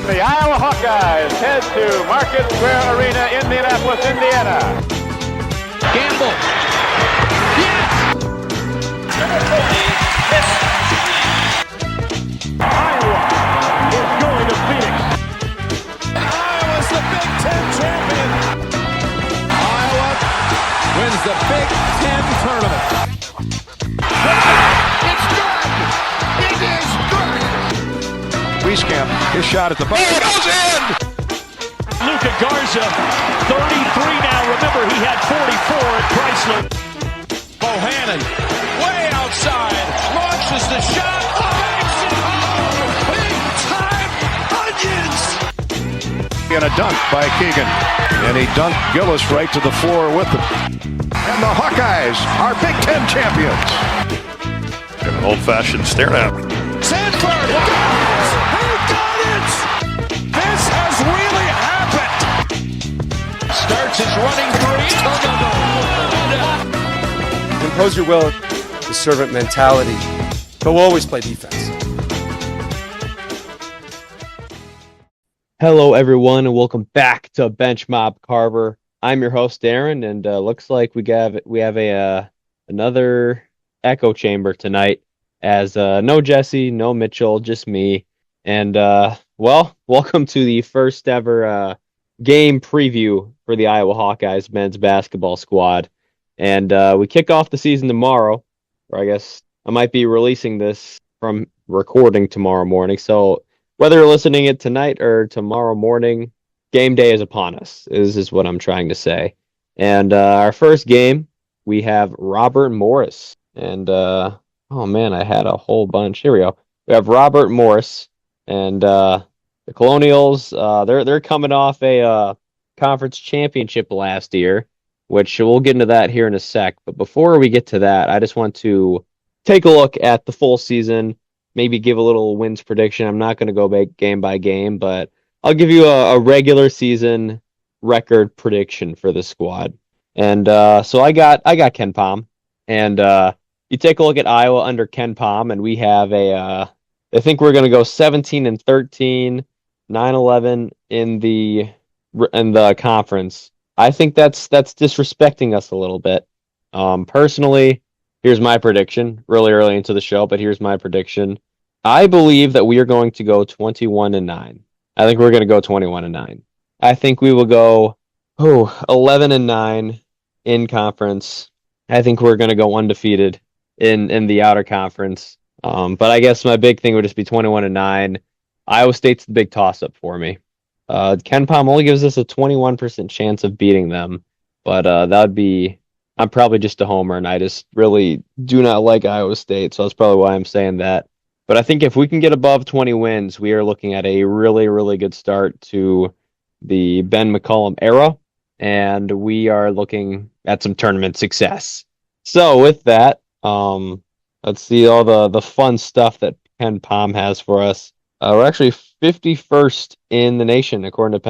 The Iowa Hawkeyes head to Market Square Arena, Indianapolis, Indiana. Gamble. Yes! Iowa is going to Phoenix. Iowa's the Big Ten champion. Iowa wins the Big Ten tournament. It's good! It is good! Wieskamp, his shot at the bar. It goes in! Luka Garza, 33 now. Remember, he had 44 at Chrysler. Bohannon, way outside, launches the shot. Banks it home! Big time onions! And a dunk by Keegan. And he dunked Gillis right to the floor with him. And the Hawkeyes are Big Ten champions. An old-fashioned stare down. Sanford! Who got it? This has really happened! Starts his running three. Impose your will, the servant mentality, but we'll always play defense. Hello, everyone, and welcome back to Bench Mob Carver. I'm your host, Aaron, and looks like we have another echo chamber tonight. As no Jesse, no Mitchell, just me. And, welcome to the first ever game preview for the Iowa Hawkeyes men's basketball squad. And we kick off the season tomorrow, or I guess I might be releasing this from recording tomorrow morning. So whether you're listening it tonight or tomorrow morning, game day is upon us, is what I'm trying to say. And our first game, we have Robert Morris. And oh man, I had a whole bunch. Here we go. We have Robert Morris and the Colonials. They're coming off a conference championship last year, which we'll get into that here in a sec. But before we get to that, I just want to take a look at the full season, maybe give a little wins prediction. I'm not going to go game by game, but I'll give you a regular season record prediction for the squad. And so I got Ken Pom, and you take a look at Iowa under Ken Pom, and we have I think we're going to go 17-13, 9-11 in the conference. I think that's disrespecting us a little bit. Personally, here's my prediction. Really early into the show, but here's my prediction. I believe that we are going to go 21-9. I think we're going to go 21-9. I think we will go 11-9 in conference. I think we're going to go undefeated in the outer conference. But I guess my big thing would just be 21-9. Iowa State's the big toss-up for me. Ken Pom only gives us a 21% chance of beating them, but that would be... I'm probably just a homer, and I just really do not like Iowa State, so that's probably why I'm saying that. But I think if we can get above 20 wins, we are looking at a really, really good start to the Ben McCollum era, and we are looking at some tournament success. So with that, let's see all the fun stuff that Ken Pom has for us. We're actually 51st in the nation, according to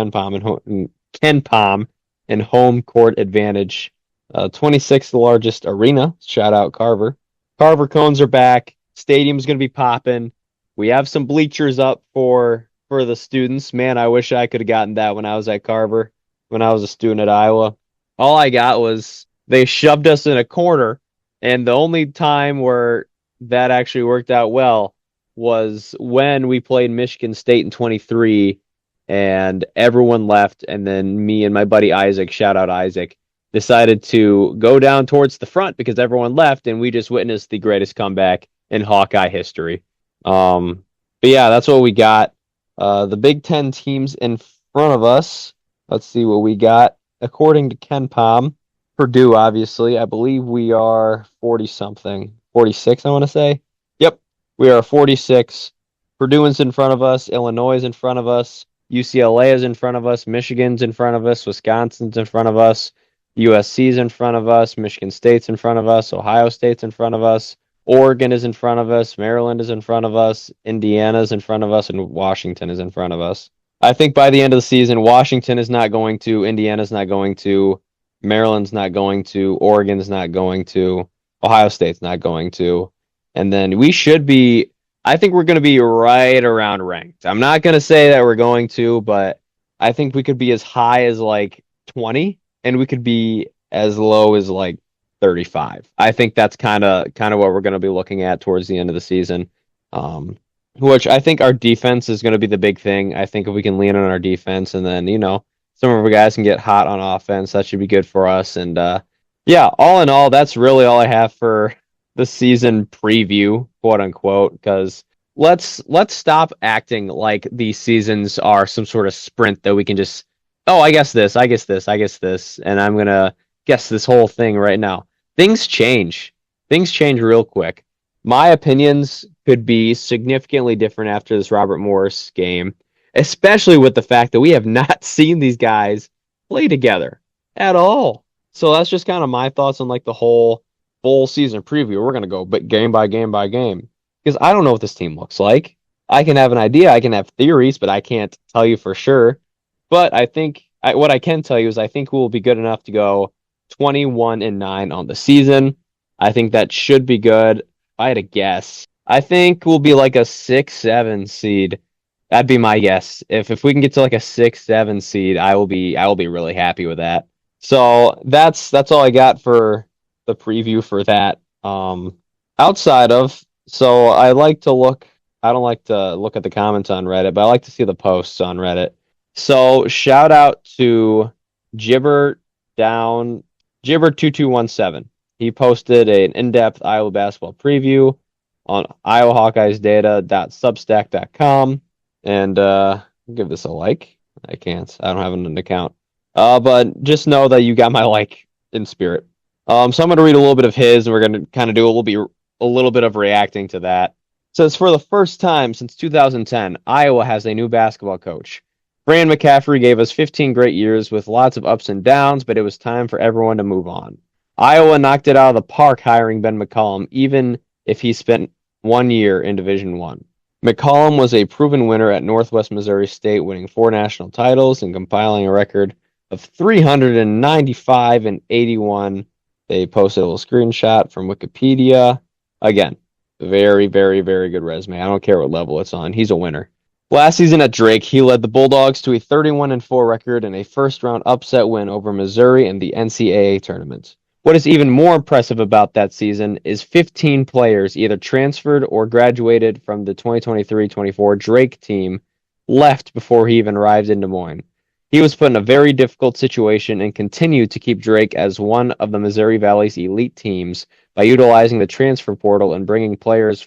Ken Pom, in home court advantage. 26th the largest arena. Shout out Carver. Carver cones are back. Stadium's going to be popping. We have some bleachers up for the students. Man, I wish I could have gotten that when I was at Carver, when I was a student at Iowa. All I got was they shoved us in a corner, and the only time where that actually worked out well was when we played Michigan State in 23, and everyone left, and then me and my buddy Isaac, shout out Isaac, decided to go down towards the front because everyone left, and we just witnessed the greatest comeback in Hawkeye history. But yeah, that's what we got. The Big Ten teams in front of us. Let's see what we got. According to Ken Pom, Purdue, obviously, I believe we are 40-something. 46, I want to say. Yep, we are 46. Purdue's in front of us. Illinois is in front of us. UCLA is in front of us. Michigan's in front of us. Wisconsin's in front of us. USC's in front of us. Michigan State's in front of us. Ohio State's in front of us. Oregon is in front of us. Maryland is in front of us. Indiana's in front of us. And Washington is in front of us. I think by the end of the season, Washington is not going to. Indiana's not going to. Maryland's not going to. Oregon's not going to. Ohio State's not going to. And then we should be I think we're going to be right around ranked. I'm not going to say that we're going to, but I think we could be as high as like 20, and we could be as low as like 35. I think that's kind of what we're going to be looking at towards the end of the season. Which I think our defense is going to be the big thing. I think if we can lean on our defense, and then some of our guys can get hot on offense, that should be good for us. And yeah, all in all, that's really all I have for the season preview, quote unquote, because let's stop acting like these seasons are some sort of sprint that we can just, oh, I guess this, I guess this, I guess this, and I'm gonna guess this whole thing right now. Things change. Things change real quick. My opinions could be significantly different after this Robert Morris game, especially with the fact that we have not seen these guys play together at all. So that's just kind of my thoughts on like the whole full season preview. We're going to go game by game by game because I don't know what this team looks like. I can have an idea, I can have theories, but I can't tell you for sure. But I think what I can tell you is I think we'll be good enough to go 21-9 on the season. I think that should be good. If I had to guess, I think we'll be like a 6-7 seed. That'd be my guess. If we can get to like a 6-7 seed, I will be really happy with that. So that's all I got for the preview for that. Outside of, so I like to look. I don't like to look at the comments on Reddit, but I like to see the posts on Reddit. So shout out to Gibber2217. He posted an in-depth Iowa basketball preview on iowahawkeyesdata.substack.com, and give this a like. I can't. I don't have an account. But just know that you got my like in spirit. So I'm going to read a little bit of his, and we're going to kind of do a little bit of reacting to that. It says, for the first time since 2010, Iowa has a new basketball coach. Fran McCaffery gave us 15 great years with lots of ups and downs, but it was time for everyone to move on. Iowa knocked it out of the park hiring Ben McCollum, even if he spent 1 year in Division I. McCollum was a proven winner at Northwest Missouri State, winning 4 national titles and compiling a record of 395-81. They posted a little screenshot from Wikipedia. Again, very, very, very good resume. I don't care what level it's on. He's a winner. Last season at Drake, he led the Bulldogs to a 31-4 record and a first-round upset win over Missouri in the NCAA tournament. What is even more impressive about that season is 15 players either transferred or graduated from the 2023-24 Drake team left before he even arrived in Des Moines. He was put in a very difficult situation and continued to keep Drake as one of the Missouri Valley's elite teams by utilizing the transfer portal and bringing players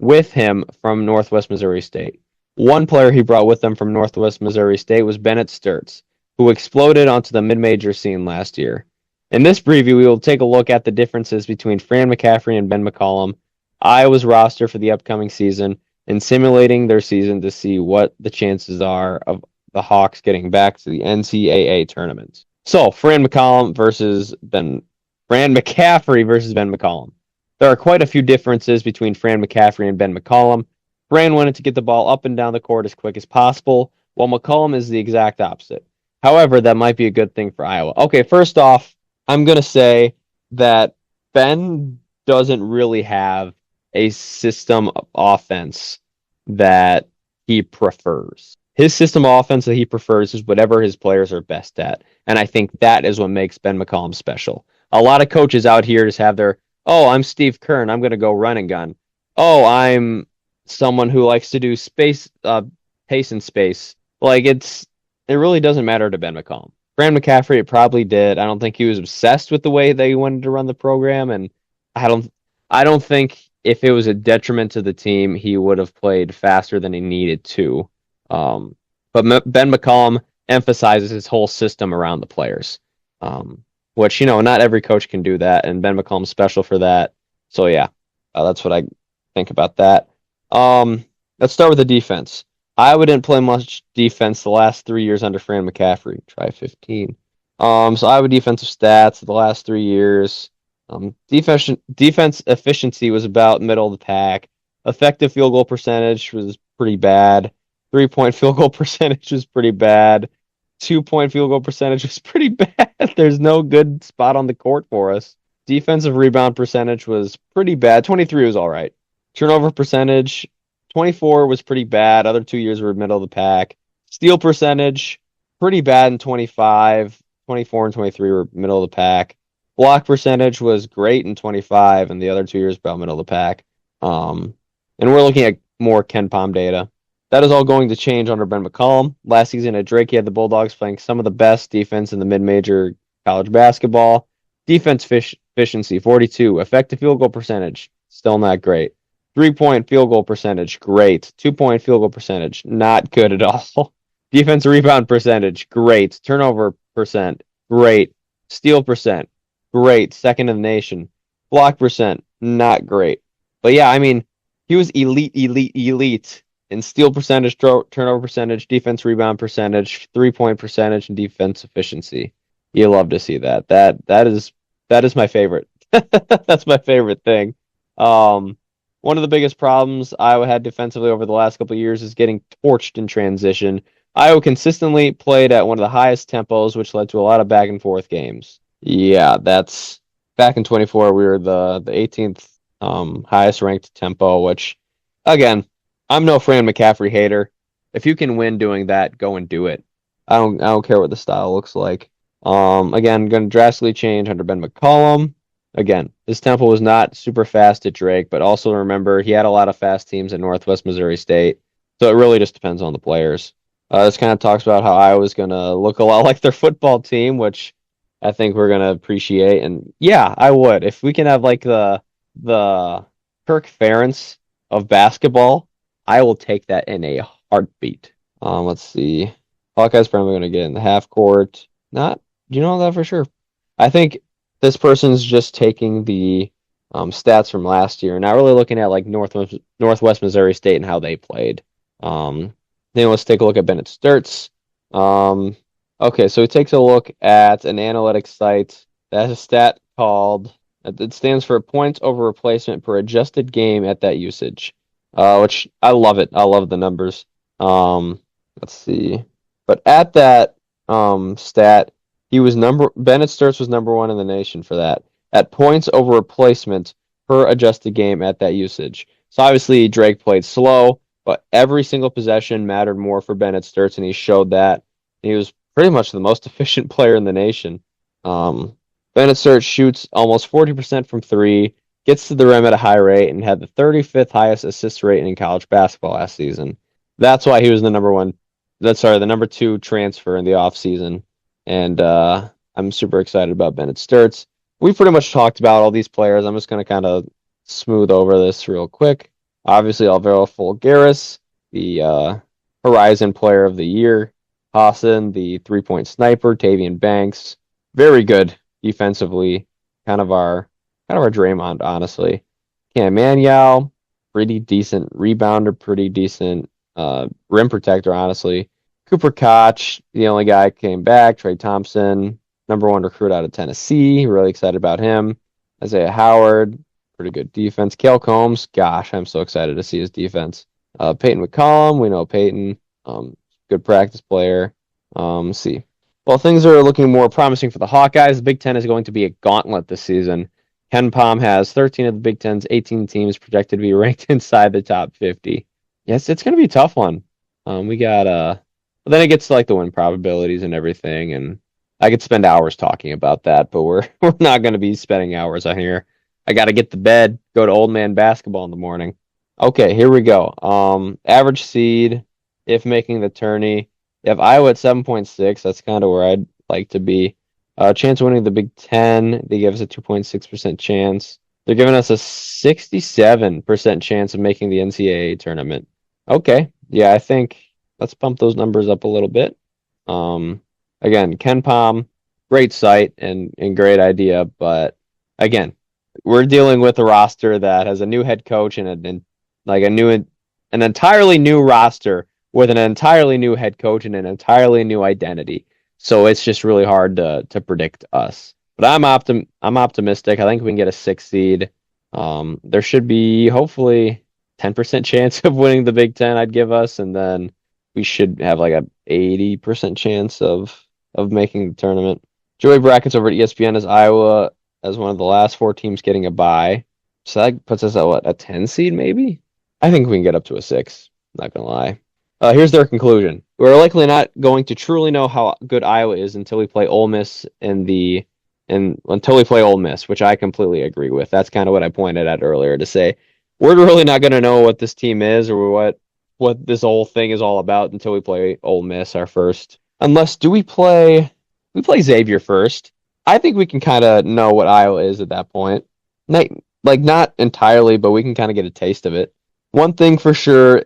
with him from Northwest Missouri State. One player he brought with him from Northwest Missouri State was Bennett Sturtz, who exploded onto the mid-major scene last year. In this preview, we will take a look at the differences between Fran McCaffery and Ben McCollum, Iowa's roster for the upcoming season, and simulating their season to see what the chances are of the Hawks getting back to the NCAA tournament. So, Fran McCaffery versus Ben McCollum. There are quite a few differences between Fran McCaffery and Ben McCollum. Fran wanted to get the ball up and down the court as quick as possible, while McCollum is the exact opposite. However, that might be a good thing for Iowa. Okay, first off, I'm going to say that Ben doesn't really have a system of offense that he prefers. His system of offense that he prefers is whatever his players are best at. And I think that is what makes Ben McCollum special. A lot of coaches out here just have their, oh, I'm Steve Kern, I'm going to go run and gun. Oh, I'm someone who likes to do pace and space. Like, it really doesn't matter to Ben McCollum. Fran McCaffery, it probably did. I don't think he was obsessed with the way that he wanted to run the program, and I don't think if it was a detriment to the team, he would have played faster than he needed to. But Ben McCollum emphasizes his whole system around the players, which, not every coach can do that, and Ben McCollum's special for that. So, yeah, that's what I think about that. Let's start with the defense. Iowa didn't play much defense the last 3 years under Fran McCaffery. Try 15. So Iowa defensive stats the last 3 years. Defense efficiency was about middle of the pack. Effective field goal percentage was pretty bad. 3-point field goal percentage was pretty bad. 2-point field goal percentage was pretty bad. There's no good spot on the court for us. Defensive rebound percentage was pretty bad. 23 was all right. Turnover percentage 24 was pretty bad. Other 2 years were middle of the pack. Steal percentage, pretty bad in 25. 24 and 23 were middle of the pack. Block percentage was great in 25, and the other 2 years about middle of the pack. And we're looking at more Ken Pom data. That is all going to change under Ben McCollum. Last season at Drake, he had the Bulldogs playing some of the best defense in the mid-major college basketball. Defense efficiency, 42. Effective field goal percentage, still not great. 3-point field goal percentage, great. 2-point field goal percentage, not good at all. Defense rebound percentage, great. Turnover percent, great. Steal percent, great. Second in the nation. Block percent, not great. But yeah, I mean, he was elite in steal percentage, turnover percentage, defense rebound percentage, 3-point percentage, and defense efficiency. You love to see that. That is my favorite. That's my favorite thing. One of the biggest problems Iowa had defensively over the last couple of years is getting torched in transition. Iowa consistently played at one of the highest tempos, which led to a lot of back and forth games. Yeah, that's back in 24. We were the 18th highest ranked tempo, which, again, I'm no Fran McCaffrey hater. If you can win doing that, go and do it. I don't care what the style looks like. Again, going to drastically change under Ben McCollum. Again, his tempo was not super fast at Drake, but also remember he had a lot of fast teams at Northwest Missouri State. So it really just depends on the players. This kind of talks about how Iowa's going to look a lot like their football team, which I think we're going to appreciate. And yeah, I would. If we can have like the Kirk Ferentz of basketball, I will take that in a heartbeat. Let's see. Hawkeye's probably going to get in the half court. Not, do you know that for sure? I think this person's just taking the stats from last year, not really looking at like Northwest Missouri State and how they played. Then let's take a look at Bennett Sturts. Okay, so he takes a look at an analytics site that has a stat called, it stands for points over replacement per adjusted game at that usage, which I love it. I love the numbers. Let's see. But at that stat, Bennett Sturts was number one in the nation for that. At points over replacement per adjusted game at that usage. So obviously Drake played slow, but every single possession mattered more for Bennett Sturts, and he showed that. He was pretty much the most efficient player in the nation. Bennett Sturts shoots almost 40% from three, gets to the rim at a high rate, and had the 35th highest assist rate in college basketball last season. That's why he was the number two transfer in the offseason. And I'm super excited about Bennett Sturts. We pretty much talked about all these players. I'm just going to kind of smooth over this real quick. Obviously, Alvaro Fulgaris, the Horizon Player of the Year. Hassan, the three-point sniper. Tavian Banks, very good defensively. Kind of our Draymond, honestly. Cam Manyao, pretty decent rebounder, pretty decent rim protector, honestly. Cooper Koch, the only guy who came back. Trey Thompson, number one recruit out of Tennessee. Really excited about him. Isaiah Howard, pretty good defense. Cale Combs, gosh, I'm so excited to see his defense. Peyton McCollum, we know Peyton. Good practice player. Let's see. Well, things are looking more promising for the Hawkeyes. The Big Ten is going to be a gauntlet this season. Ken Pom has 13 of the Big Ten's 18 teams projected to be ranked inside the top 50. Yes, it's going to be a tough one. We got but then it gets to like the win probabilities and everything, and I could spend hours talking about that, but we're not going to be spending hours on here. I got to get to bed, go to old man basketball in the morning. Okay, here we go. Average seed, if making the tourney. You have Iowa at 7.6. That's kind of where I'd like to be. Chance of winning the Big Ten, they give us a 2.6% chance. They're giving us a 67% chance of making the NCAA tournament. Okay, yeah, I think let's pump those numbers up a little bit. Again, Ken Pom, great site and great idea, but again, we're dealing with a roster that has a new head coach and an entirely new roster with an entirely new head coach and an entirely new identity. So it's just really hard to predict us. But I'm optimistic. I think we can get a 6 seed. There should be hopefully 10% chance of winning the Big Ten, I'd give us, and then we should have like a 80% chance of making the tournament. Joey Brackets over at ESPN has Iowa as one of the last 4 teams getting a bye. So that puts us at what, a 10 seed maybe? I think we can get up to a 6. Not gonna lie. Here's their conclusion: we're likely not going to truly know how good Iowa is until we play Ole Miss until we play Ole Miss, which I completely agree with. That's kind of what I pointed at earlier to say we're really not going to know what this team is or what this whole thing is all about until we play Ole Miss our first. Unless we play Xavier first. I think we can kind of know what Iowa is at that point. Not entirely, but we can kind of get a taste of it. One thing for sure,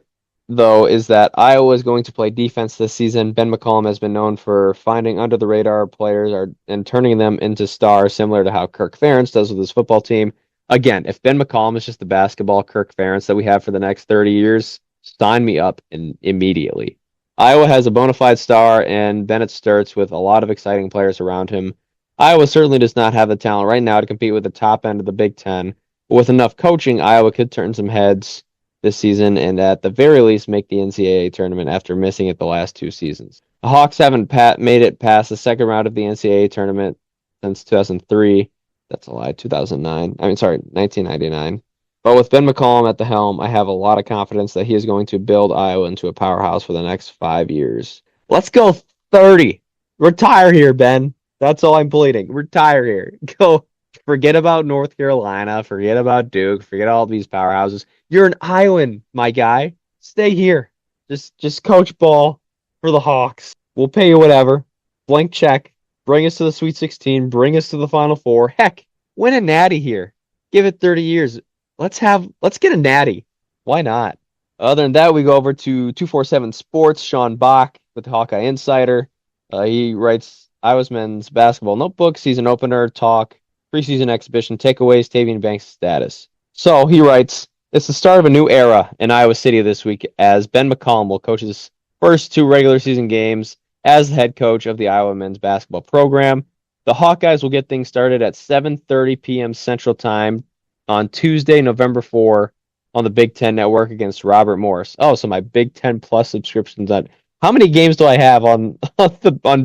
though, is that Iowa is going to play defense this season. Ben McCollum has been known for finding under-the-radar players and turning them into stars, similar to how Kirk Ferentz does with his football team. Again, if Ben McCollum is just the basketball Kirk Ferentz that we have for the next 30 years, sign me up immediately. Iowa has a bona fide star and Bennett Sturts with a lot of exciting players around him. Iowa certainly does not have the talent right now to compete with the top end of the Big Ten. But with enough coaching, Iowa could turn some heads this season and at the very least make the NCAA tournament after missing it the last 2 seasons. The Hawks haven't made it past the second round of the NCAA tournament since 2003. That's a lie, 2009. 1999. But with Ben McCollum at the helm, I have a lot of confidence that he is going to build Iowa into a powerhouse for the next 5 years. Let's go 30. Retire here, Ben. That's all I'm pleading. Retire here. Go. Forget about North Carolina. Forget about Duke. Forget all these powerhouses. You're an Iowan, my guy. Stay here. Just coach ball for the Hawks. We'll pay you whatever. Blank check. Bring us to the Sweet 16. Bring us to the Final Four. Heck, win a natty here. Give it 30 years. Let's get a natty. Why not? Other than that, we go over to 247 Sports. Sean Bach with the Hawkeye Insider. He writes Iowa's men's basketball notebook, season opener, talk, preseason exhibition, takeaways, Tavian Banks' status. So he writes, it's the start of a new era in Iowa City this week as Ben McCollum will coach his first 2 regular season games as the head coach of the Iowa men's basketball program. The Hawkeyes will get things started at 7:30 p.m. Central Time on Tuesday, November 4 on the Big Ten Network against Robert Morris. Oh, so my Big Ten Plus subscription's on. How many games do I have on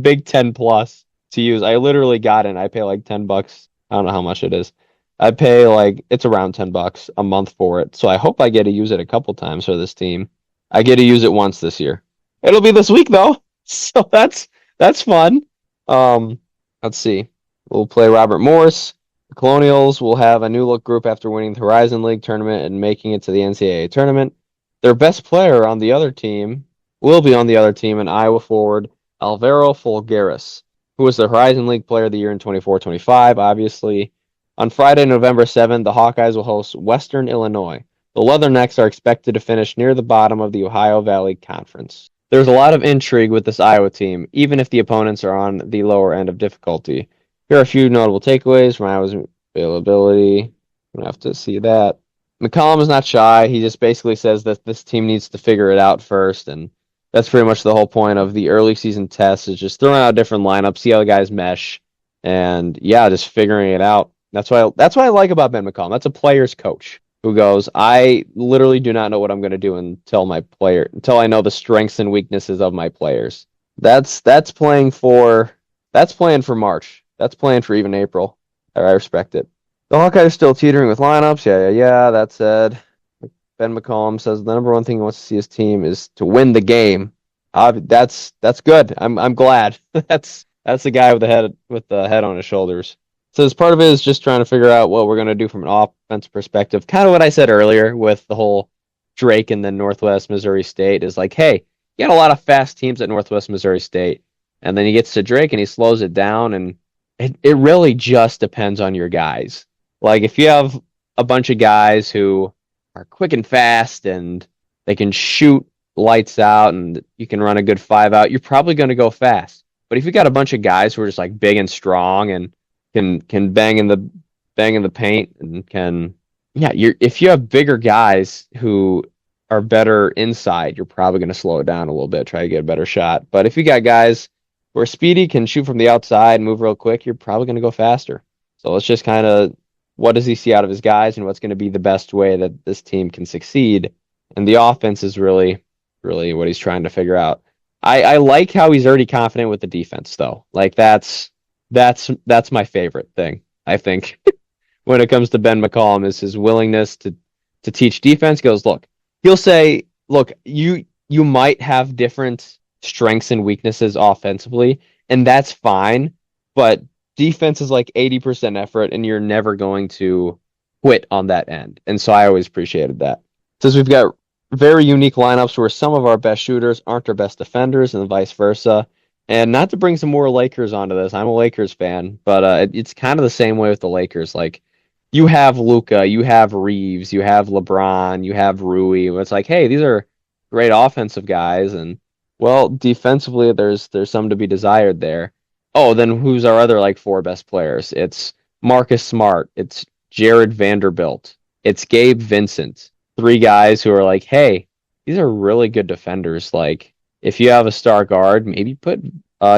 Big Ten Plus to use? I literally got it. I pay like $10. I don't know how much it is. I pay it's around $10 a month for it. So I hope I get to use it a couple times for this team. I get to use it once this year. It'll be this week though. So that's fun. Let's see. We'll play Robert Morris. The Colonials will have a new look group after winning the Horizon League tournament and making it to the NCAA tournament. Their best player on the other team will be on the other team, an Iowa forward, Alvaro Folgueras, who was the Horizon League Player of the Year in 24-25, obviously. On Friday, November 7th, the Hawkeyes will host Western Illinois. The Leathernecks are expected to finish near the bottom of the Ohio Valley Conference. There's a lot of intrigue with this Iowa team, even if the opponents are on the lower end of difficulty. Here are a few notable takeaways from Iowa's availability. I'm going to have to see that. McCollum is not shy. He just basically says that this team needs to figure it out first, and that's pretty much the whole point of the early season test is just throwing out different lineups, see how the guys mesh, and yeah, just figuring it out. That's what I like about Ben McCollum. That's a player's coach who goes, I literally do not know what I'm going to do until I know the strengths and weaknesses of my players. That's playing for March. That's playing for even April. I respect it. The Hawkeyes are still teetering with lineups. Yeah. That said, Ben McCollum says the number one thing he wants to see his team is to win the game. That's good. I'm glad. That's the guy with the head on his shoulders. So as part of it is just trying to figure out what we're going to do from an offense perspective. Kind of what I said earlier with the whole Drake and then Northwest Missouri State is like, hey, you got a lot of fast teams at Northwest Missouri State. And then he gets to Drake and he slows it down. And it really just depends on your guys. Like if you have a bunch of guys who are quick and fast and they can shoot lights out and you can run a good 5-out, you're probably going to go fast. But if you got a bunch of guys who are just like big and strong and can bang in the paint and if you have bigger guys who are better inside, you're probably going to slow it down a little bit, try to get a better shot. But if you got guys who are speedy, can shoot from the outside, move real quick, you're probably going to go faster. So it's just kind of what does he see out of his guys and what's going to be the best way that this team can succeed. And the offense is really, really what he's trying to figure out. I like how he's already confident with the defense, though. Like that's my favorite thing, I think, when it comes to Ben McCollum is his willingness to teach defense. He goes, look, he'll say, look, you might have different strengths and weaknesses offensively, and that's fine, but defense is like 80% effort, and you're never going to quit on that end. And so I always appreciated that. Since we've got very unique lineups where some of our best shooters aren't our best defenders and vice versa. And not to bring some more Lakers onto this, I'm a Lakers fan, but it's kind of the same way with the Lakers. Like, you have Luka, you have Reeves, you have LeBron, you have Rui. It's like, hey, these are great offensive guys, and well, defensively, there's some to be desired there. Oh, then who's our other like four best players? It's Marcus Smart, it's Jared Vanderbilt, it's Gabe Vincent. Three guys who are like, hey, these are really good defenders. Like, if you have a star guard, maybe put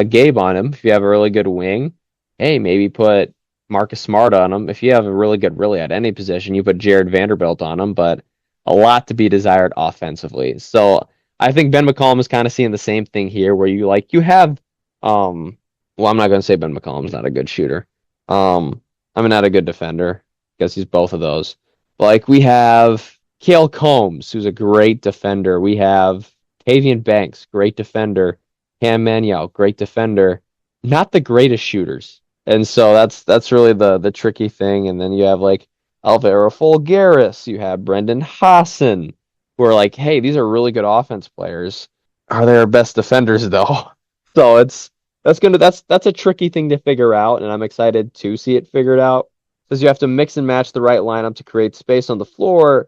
Gabe on him. If you have a really good wing, hey, maybe put Marcus Smart on him. If you have a really good, really at any position, you put Jared Vanderbilt on him. But a lot to be desired offensively. So I think Ben McCollum is kind of seeing the same thing here, where you have, well, I'm not going to say Ben McCollum's not a good shooter. Not a good defender, because he's both of those. But like, we have Cale Combs, who's a great defender. We have Tavian Banks, great defender. Cam Manuel, great defender. Not the greatest shooters. And so that's really the tricky thing. And then you have like Alvaro Folgaris, you have Brendan Hassan, who are like, hey, these are really good offense players. Are they our best defenders though? So that's a tricky thing to figure out, and I'm excited to see it figured out. Because you have to mix and match the right lineup to create space on the floor,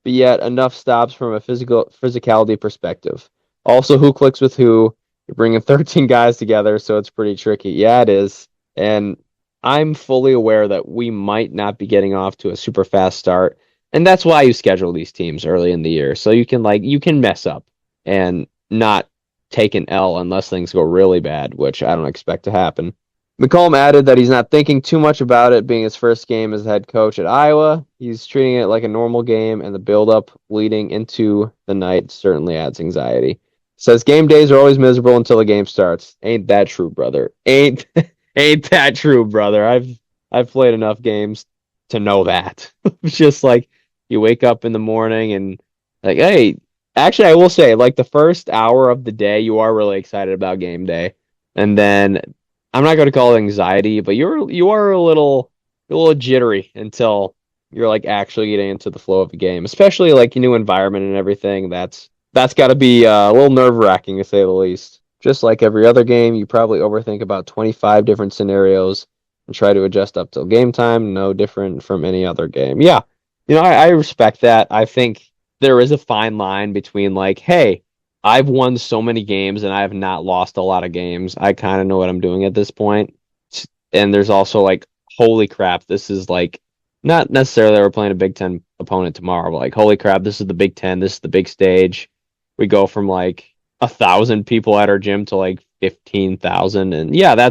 but yet enough stops from a physicality perspective. Also, who clicks with who? You're bringing 13 guys together, so it's pretty tricky. Yeah, it is. And I'm fully aware that we might not be getting off to a super fast start. And that's why you schedule these teams early in the year. So you can mess up and not take an L unless things go really bad, which I don't expect to happen. McCollum added that he's not thinking too much about it being his first game as head coach at Iowa. He's treating it like a normal game, and the build-up leading into the night certainly adds anxiety. Says game days are always miserable until the game starts. Ain't that true, brother? Ain't that true, brother? I've played enough games to know that. It's just like you wake up in the morning and like, hey, actually I will say, like, the first hour of the day you are really excited about game day. And then I'm not going to call it anxiety, but you are a little jittery until you're like actually getting into the flow of the game, especially like a new environment and everything. That's got to be a little nerve-wracking, to say the least. Just like every other game, you probably overthink about 25 different scenarios and try to adjust up till game time. No different from any other game. Yeah, I respect that. I think there is a fine line between like, hey, I've won so many games and I have not lost a lot of games. I kind of know what I'm doing at this point. And there's also like, holy crap, this is like, not necessarily that we're playing a Big Ten opponent tomorrow, but like, holy crap, this is the Big Ten. This is the big stage. We go from like 1,000 people at our gym to like 15,000. And yeah,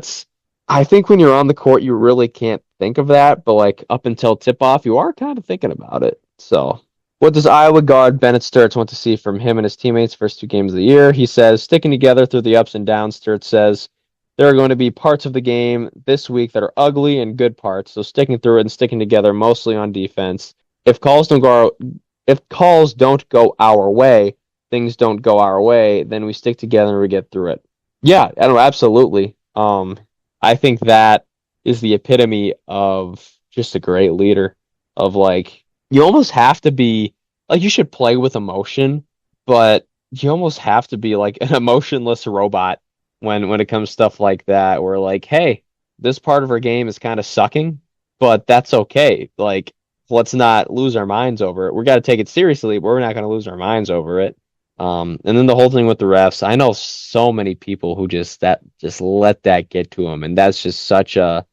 I think when you're on the court, you really can't think of that. But like up until tip off, you are kind of thinking about it. So what does Iowa guard Bennett Sturts want to see from him and his teammates first two games of the year? He says, sticking together through the ups and downs. Sturts says, there are going to be parts of the game this week that are ugly and good parts, so sticking through it and sticking together mostly on defense. If calls don't go our way, things don't go our way, then we stick together and we get through it. Yeah, I don't know, absolutely. I think that is the epitome of just a great leader, of like, you almost have to be, like, you should play with emotion, but you almost have to be like an emotionless robot when it comes to stuff like that, where like, hey, this part of our game is kind of sucking, but that's okay. Like, let's not lose our minds over it. We got to take it seriously, but we're not going to lose our minds over it. And then the whole thing with the refs, I know so many people who just let that get to them, and that's just such a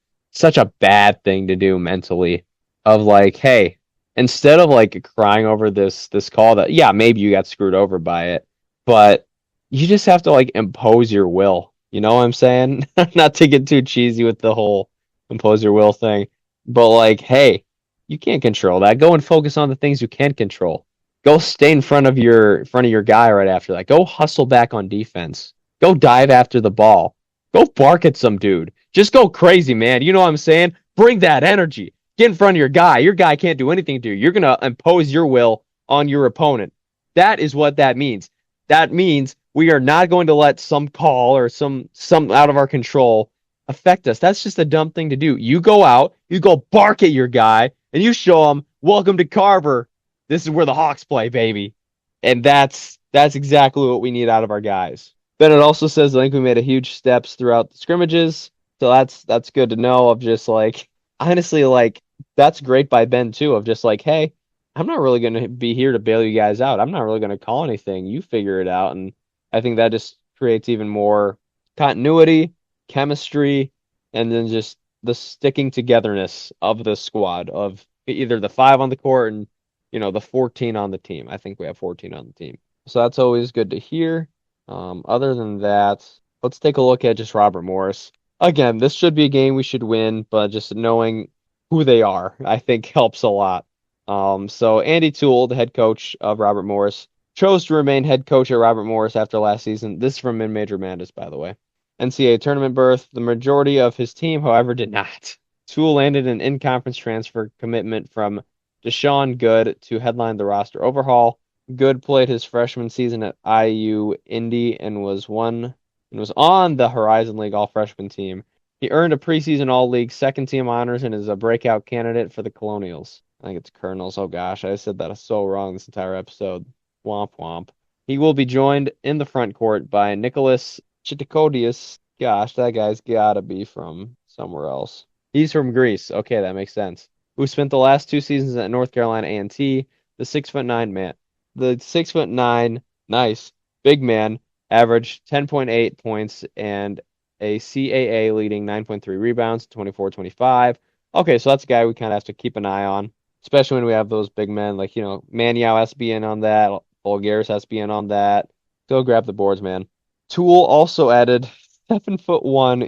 bad thing to do mentally. Of like, hey, instead of like crying over this call that, yeah, maybe you got screwed over by it, but you just have to like impose your will. You know what I'm saying? Not to get too cheesy with the whole impose your will thing, but like, hey, you can't control that. Go and focus on the things you can control. Go stay in front of your guy right after that. Go hustle back on defense. Go dive after the ball. Go bark at some dude. Just go crazy, man. You know what I'm saying? Bring that energy. Get in front of your guy. Your guy can't do anything to you. You're going to impose your will on your opponent. That is what that means. That means we are not going to let some call or some out of our control affect us. That's just a dumb thing to do. You go out, you go bark at your guy, and you show him, welcome to Carver. This is where the Hawks play, baby. And that's exactly what we need out of our guys. Then it also says I think we made a huge steps throughout the scrimmages. So that's good to know of just like honestly like that's great by Ben too of just like, hey, I'm not really going to be here to bail you guys out. I'm not really going to call anything. You figure it out. And I think that just creates even more continuity, chemistry, and then just the sticking togetherness of the squad of either the 5 on the court and, the 14 on the team. I think we have 14 on the team. So that's always good to hear. Other than that, let's take a look at just Robert Morris. Again, this should be a game we should win, but just knowing who they are, I think helps a lot. So Andy Toole, the head coach of Robert Morris, chose to remain head coach at Robert Morris after last season. This is from Mid-Major Madness, by the way. NCAA tournament berth. The majority of his team, however, did not. Toole landed an in-conference transfer commitment from Deshaun Good to headline the roster overhaul. Good played his freshman season at IU Indy and was on the Horizon League all-freshman team. He earned a preseason all-league second-team honors and is a breakout candidate for the Colonials. I think it's Colonels. Oh gosh, I said that so wrong this entire episode. Womp womp. He will be joined in the front court by Nicholas Chitikodius. Gosh, that guy's gotta be from somewhere else. He's from Greece. Okay, that makes sense. Who spent the last 2 seasons at North Carolina A&T. The 6'9" man. The 6'9", nice, big man, averaged 10.8 points and a CAA leading 9.3 rebounds, 24-25. Okay, so that's a guy we kind of have to keep an eye on, especially when we have those big men like, Maniau has to be in on that, Bulgaris has to be in on that. Go grab the boards, man. Toole also added 7'1"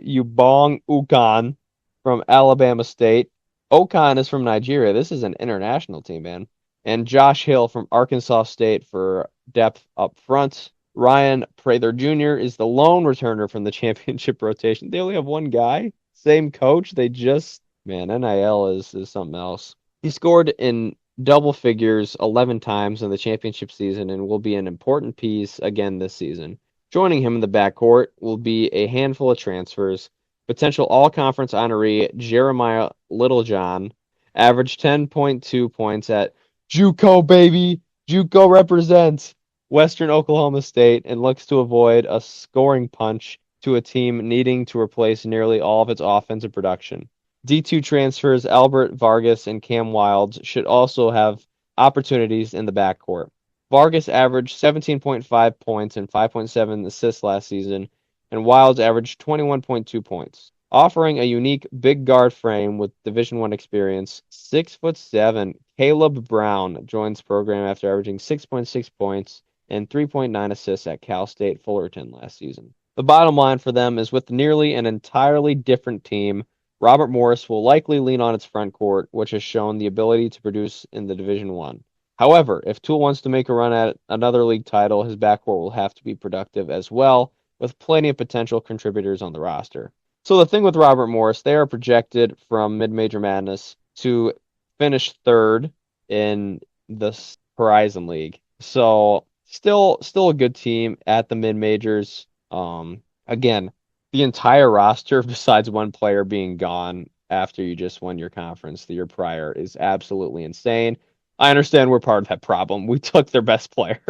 Ubong Ukan from Alabama State. Okan is from Nigeria. This is an international team, man. And Josh Hill from Arkansas State for depth up front. Ryan Prather Jr. is the lone returner from the championship rotation. They only have one guy. Same coach. NIL is something else. He scored in double figures 11 times in the championship season and will be an important piece again this season. Joining him in the backcourt will be a handful of transfers. Potential all-conference honoree Jeremiah Littlejohn averaged 10.2 points at JUCO, baby. JUCO represents Western Oklahoma State and looks to avoid a scoring punch to a team needing to replace nearly all of its offensive production. D2 transfers Albert Vargas and Cam Wilds should also have opportunities in the backcourt. Vargas averaged 17.5 points and 5.7 assists last season, and Wilds averaged 21.2 points. Offering a unique big guard frame with Division I experience, 6'7", Caleb Brown joins the program after averaging 6.6 points and 3.9 assists at Cal State Fullerton last season. The bottom line for them is with nearly an entirely different team, Robert Morris will likely lean on its front court, which has shown the ability to produce in the Division I. However, if Toole wants to make a run at another league title, his backcourt will have to be productive as well, with plenty of potential contributors on the roster. So the thing with Robert Morris, they are projected from Mid-Major Madness to finish 3rd in the Horizon League. So still a good team at the mid-majors. Again, the entire roster, besides one player being gone after you just won your conference the year prior, is absolutely insane. I understand we're part of that problem. We took their best player.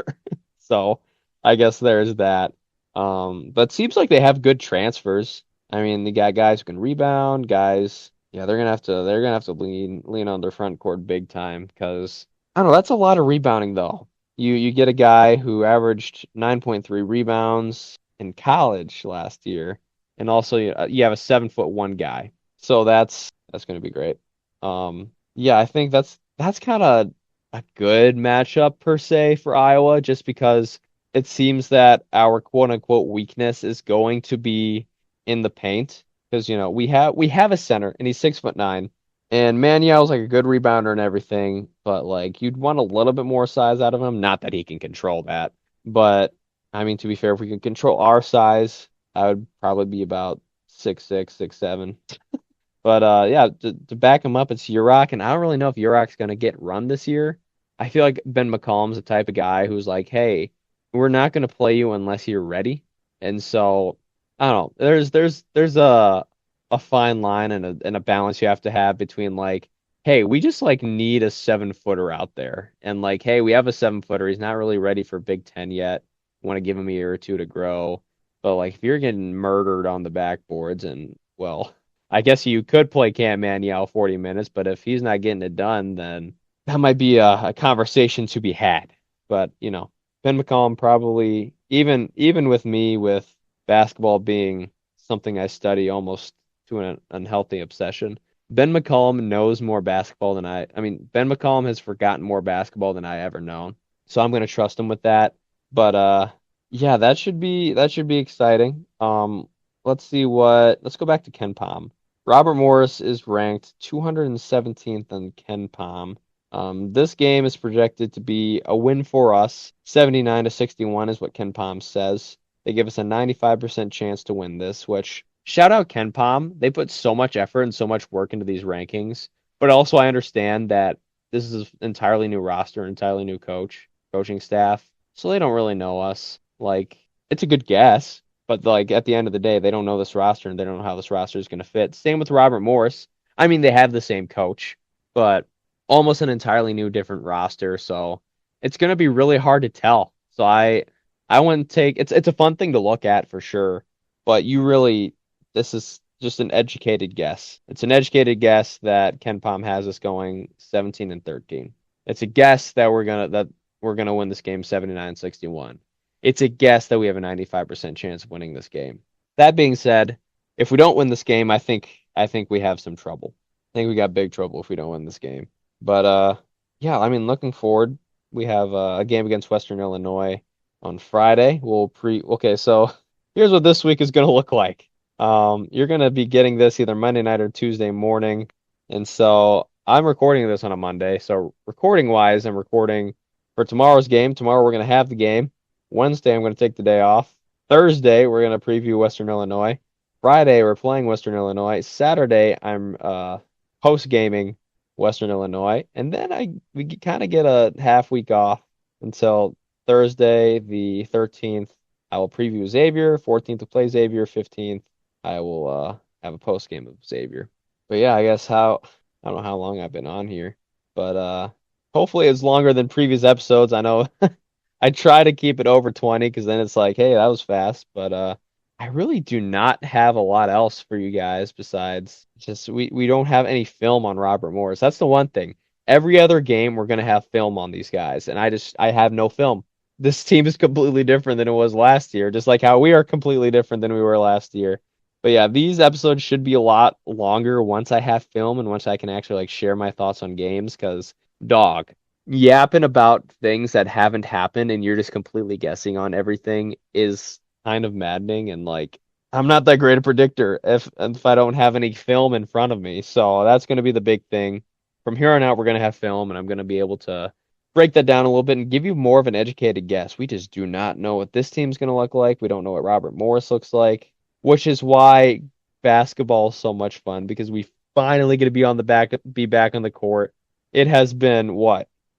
So I guess there's that. But it seems like they have good transfers. I mean, they got guys who can rebound, guys. Yeah, they're gonna have to lean on their front court big time because I don't know, that's a lot of rebounding though. You get a guy who averaged 9.3 rebounds in college last year, and also you have a 7'1" guy. So that's gonna be great. Yeah, I think that's kind of a good matchup per se for Iowa, just because it seems that our quote unquote weakness is going to be in the paint because we have a center and he's 6'9", and Maniau's like a good rebounder and everything, but like you'd want a little bit more size out of him. Not that he can control that, but I mean, to be fair, if we can control our size, I would probably be about 6'6", 6'7". But yeah, to back him up, it's Urock, and I don't really know if Urock's gonna get run this year. I feel like Ben McCollum's the type of guy who's like, hey, we're not going to play you unless you're ready. And so, I don't know. There's a fine line and a balance you have to have between like, hey, we just like need a 7-footer out there. And like, hey, we have a 7-footer. He's not really ready for Big Ten yet. Want to give him a year or two to grow. But like if you're getting murdered on the backboards and well, I guess you could play Cam Maniel 40 minutes, but if he's not getting it done, then that might be a conversation to be had. But, Ben McCollum probably even with me with basketball being something I study almost to an unhealthy obsession. Ben McCollum knows more basketball than Ben McCollum has forgotten more basketball than I ever known. So I'm going to trust him with that. But yeah, that should be exciting. Let's go back to Ken Pom. Robert Morris is ranked 217th on Ken Pom. This game is projected to be a win for us. 79-61 is what Ken Pom says. They give us a 95% chance to win this, which shout out Ken Pom. They put so much effort and so much work into these rankings. But also I understand that this is an entirely new roster, entirely new coaching staff. So they don't really know us. Like, it's a good guess. But like at the end of the day, they don't know this roster and they don't know how this roster is going to fit. Same with Robert Morris. I mean, they have the same coach, but almost an entirely new, different roster. So it's going to be really hard to tell. So I wouldn't take it's a fun thing to look at for sure. But this is just an educated guess. It's an educated guess that Ken Pom has us going 17-13. It's a guess that we're gonna win this game 79-61. It's a guess that we have a 95% chance of winning this game. That being said, if we don't win this game, I think we have some trouble. I think we got big trouble if we don't win this game. But yeah, I mean, looking forward, we have a game against Western Illinois on Friday. Okay, so here's what this week is going to look like. You're going to be getting this either Monday night or Tuesday morning. And so I'm recording this on a Monday. So recording-wise, I'm recording for tomorrow's game. Tomorrow we're going to have the game. Wednesday, I'm going to take the day off. Thursday, we're going to preview Western Illinois. Friday, we're playing Western Illinois. Saturday, I'm post-gaming Western Illinois. And then we kind of get a half week off until Thursday, the 13th. I will preview Xavier. 14th, we'll play Xavier. 15th, I will have a post-game of Xavier. But yeah, I guess I don't know how long I've been on here. But hopefully it's longer than previous episodes. I know I try to keep it over 20 because then it's like, hey, that was fast. But I really do not have a lot else for you guys besides just we don't have any film on Robert Morris. That's the one thing. Every other game we're going to have film on these guys, and I have no film. This team is completely different than it was last year, just like how we are completely different than we were last year. But yeah, these episodes should be a lot longer once I have film and once I can actually like share my thoughts on games because, dog, yapping about things that haven't happened and you're just completely guessing on everything is kind of maddening. And like, I'm not that great a predictor if I don't have any film in front of me. So that's going to be the big thing. From here on out, we're going to have film and I'm going to be able to break that down a little bit and give you more of an educated guess. We just do not know what this team's going to look like. We don't know what Robert Morris looks like, which is why basketball is so much fun because we finally get to be back on the court. It has been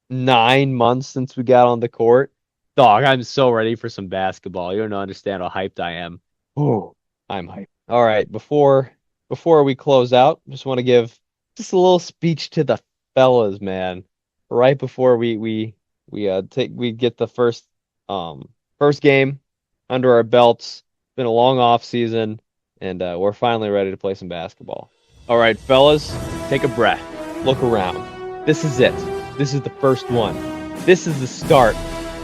9 months since we got on the court. Dog, I'm so ready for some basketball. You don't understand how hyped I am. Oh, I'm hyped. All right, before we close out, just want to give just a little speech to the fellas, man. Right before we get the first game under our belts. It's been a long off season, and we're finally ready to play some basketball. All right, fellas, take a breath. Look around. This is it. This is the first one. This is the start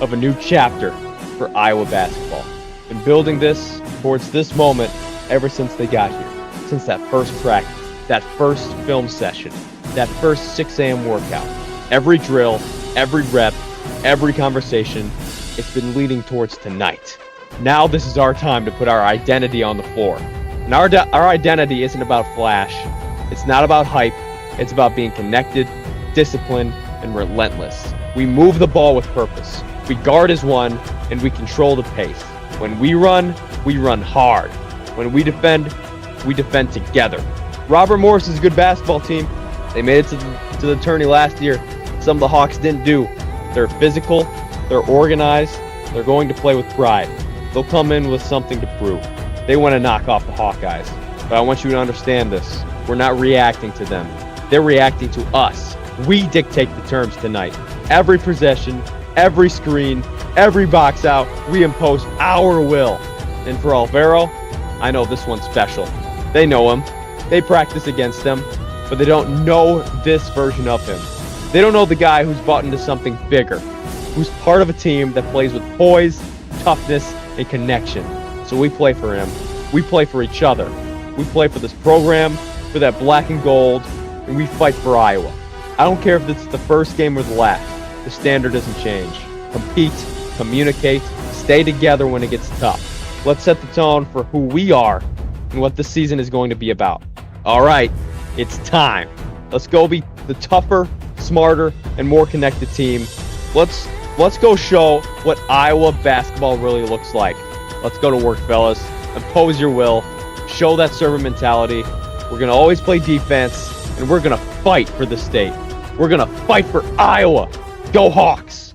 of a new chapter for Iowa basketball. Been building this towards this moment ever since they got here. Since that first practice, that first film session, that first 6 a.m. workout. Every drill, every rep, every conversation, it's been leading towards tonight. Now this is our time to put our identity on the floor. And our identity isn't about flash. It's not about hype. It's about being connected, disciplined, and relentless. We move the ball with purpose. We guard as one, and we control the pace. When we run hard. When we defend together. Robert Morris is a good basketball team. They made it to the tourney last year. Some of the Hawks didn't do. They're physical, they're organized, they're going to play with pride. They'll come in with something to prove. They want to knock off the Hawkeyes. But I want you to understand this. We're not reacting to them. They're reacting to us. We dictate the terms tonight. Every possession, every screen, every box out, we impose our will. And for Alvaro, I know this one's special. They know him. They practice against him, but they don't know this version of him. They don't know the guy who's bought into something bigger, who's part of a team that plays with poise, toughness, and connection. So we play for him. We play for each other. We play for this program, for that black and gold, and we fight for Iowa. I don't care if it's the first game or the last. The standard doesn't change. Compete, communicate, stay together when it gets tough. Let's set the tone for who we are and what this season is going to be about. All right, it's time. Let's go be the tougher, smarter, and more connected team. Let's go show what Iowa basketball really looks like. Let's go to work, fellas. Impose your will. Show that servant mentality. We're going to always play defense, and we're going to fight for the state. We're going to fight for Iowa. Go Hawks!